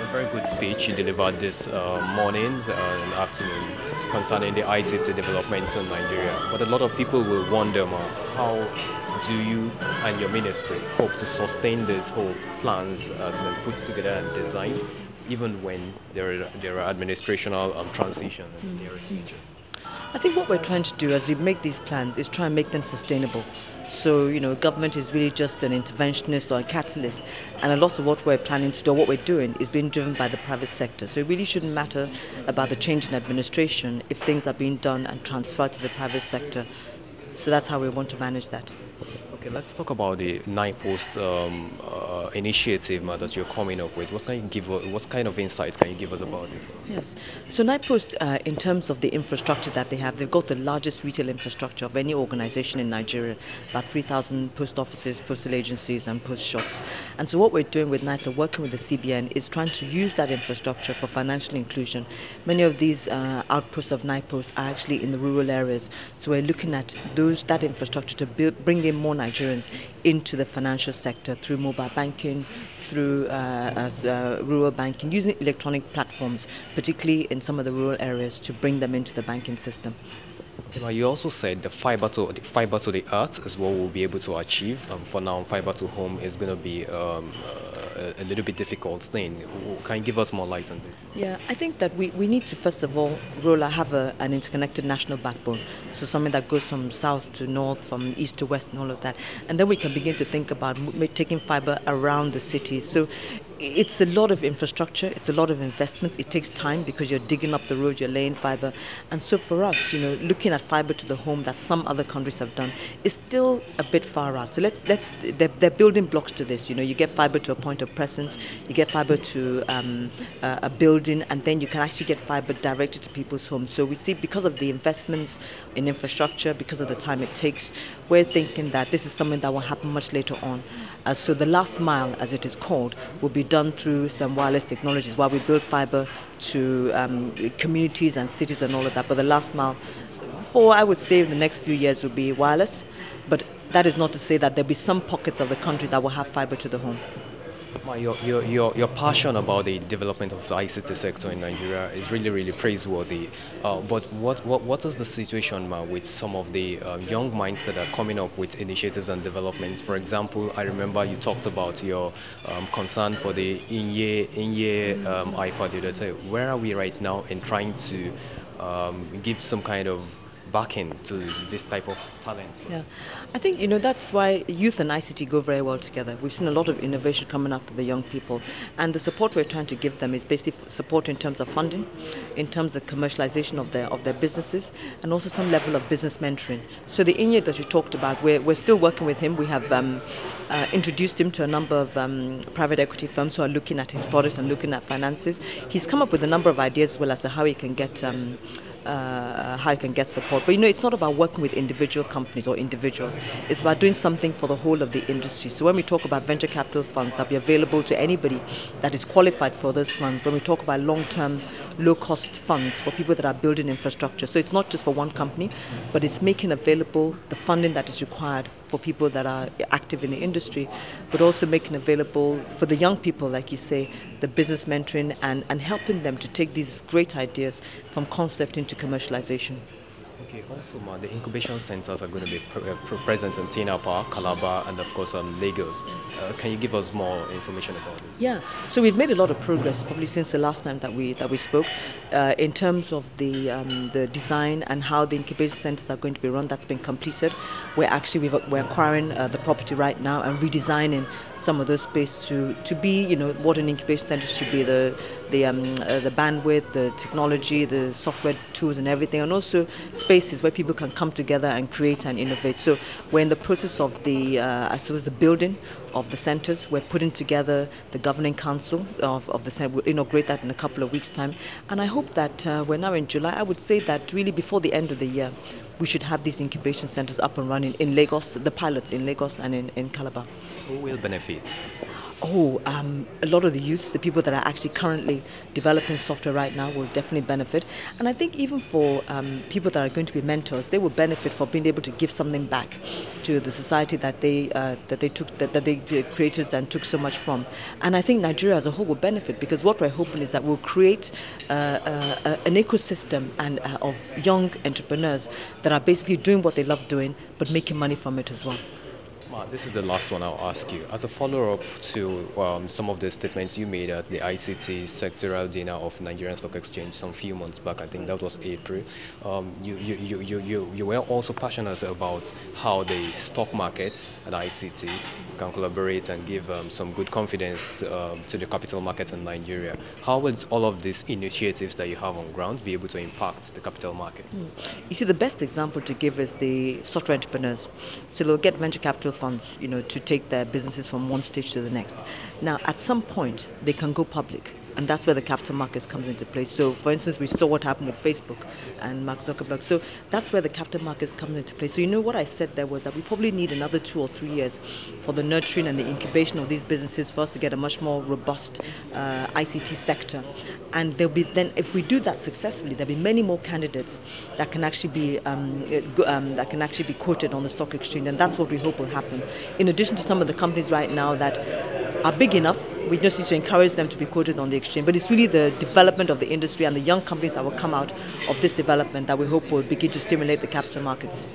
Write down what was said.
A very good speech you delivered this morning and afternoon concerning the ICT developments in Nigeria. But a lot of people will wonder, how do you and your ministry hope to sustain these whole plans as been put together and designed, even when there are administrational transition in the nearest future? I think what we're trying to do as we make these plans is try and make them sustainable. So, government is really just an interventionist or a catalyst, and a lot of what we're planning to do, what we're doing, is being driven by the private sector. So it really shouldn't matter about the change in administration if things are being done and transferred to the private sector. So that's how we want to manage that. Okay, let's talk about the NIPOST initiative that you're coming up with. What kind of insights can you give us about this? Yes. So NIPOST, in terms of the infrastructure that they have, they've got the largest retail infrastructure of any organization in Nigeria, about 3,000 post offices, postal agencies, and post shops. And so what we're doing with NIPOST, working with the CBN, is trying to use that infrastructure for financial inclusion. Many of these outposts of NIPOST are actually in the rural areas. So we're looking at that infrastructure to bring in more Nigerians into the financial sector through mobile banking, through rural banking, using electronic platforms, particularly in some of the rural areas, to bring them into the banking system. You also said the fiber to the earth is what we'll be able to achieve. For now, fiber to home is going to be a little bit difficult thing. Can you give us more light on this? Yeah, I think that we need to first of all have an interconnected national backbone. So something that goes from south to north, from east to west, and all of that. And then we can begin to think about taking fiber around the cities. So it's a lot of infrastructure, it's a lot of investments. It takes time because you're digging up the road, you're laying fiber. And so for us, looking at fiber to the home that some other countries have done is still a bit far out. So they're building blocks to this. You get fiber to a point of presence, you get fiber to a building, and then you can actually get fiber directly to people's homes. So we see, because of the investments in infrastructure, because of the time it takes, we're thinking that this is something that will happen much later on. So the last mile, as it is called, will be done through some wireless technologies while we build fiber to communities and cities and all of that. But the last mile, I would say, in the next few years will be wireless. But that is not to say that there'll be some pockets of the country that will have fiber to the home. Your passion about the development of the ICT sector in Nigeria is really, really praiseworthy. But what is the situation with some of the young minds that are coming up with initiatives and developments? For example, I remember you talked about your concern for the in-year iPad. Where are we right now in trying to give some kind of backing to this type of talent? Yeah, I think that's why youth and ICT go very well together. We've seen a lot of innovation coming up with the young people, and the support we're trying to give them is basically support in terms of funding, in terms of commercialization of their businesses, and also some level of business mentoring. So the Inye that you talked about, we're still working with him. We have introduced him to a number of private equity firms who are looking at his products and looking at finances. He's come up with a number of ideas as well as to how he can get support. But it's not about working with individual companies or individuals. It's about doing something for the whole of the industry. So when we talk about venture capital funds that be available to anybody that is qualified for those funds, when we talk about long-term, low-cost funds for people that are building infrastructure. So it's not just for one company, but it's making available the funding that is required for people that are active in the industry, but also making available for the young people, like you say, the business mentoring and helping them to take these great ideas from concept into commercialization. Okay, also, the incubation centers are going to be present in Tinapa, Calabar, and of course Lagos. Can you give us more information about this? Yeah, so we've made a lot of progress probably since the last time that we spoke in terms of the design and how the incubation centers are going to be run. That's been completed. We're acquiring the property right now and redesigning some of those spaces to be what an incubation center should be, the bandwidth, the technology, the software tools and everything, and also spaces where people can come together and create and innovate. So we're in the process of the building of the centers. We're putting together the governing council of the center. We'll inaugurate that in a couple of weeks' time. And I hope that we're now in July. I would say that really before the end of the year, we should have these incubation centers up and running in Lagos, the pilots in Lagos and in Calabar. Who will benefit? A lot of the youths, the people that are actually currently developing software right now, will definitely benefit. And I think even for people that are going to be mentors, they will benefit for being able to give something back to the society that they created and took so much from. And I think Nigeria as a whole will benefit, because what we're hoping is that we'll create an ecosystem of young entrepreneurs that are basically doing what they love doing, but making money from it as well. This is the last one I'll ask you. As a follow-up to some of the statements you made at the ICT sectoral dinner of Nigerian Stock Exchange some few months back, I think that was April, you were also passionate about how the stock market and ICT can collaborate and give some good confidence to the capital markets in Nigeria. How will all of these initiatives that you have on ground be able to impact the capital market? You see, the best example to give is the software entrepreneurs. So they'll get venture capital funds, to take their businesses from one stage to the next. Now, at some point, they can go public. And that's where the capital markets comes into play. So, for instance, we saw what happened with Facebook and Mark Zuckerberg. So that's where the capital markets come into play. So what I said there was that we probably need another 2 or 3 years for the nurturing and the incubation of these businesses for us to get a much more robust ICT sector. And there'll be then, if we do that successfully, there'll be many more candidates that can actually be quoted on the stock exchange, and that's what we hope will happen. In addition to some of the companies right now that are big enough, we just need to encourage them to be quoted on the exchange. But it's really the development of the industry and the young companies that will come out of this development that we hope will begin to stimulate the capital markets.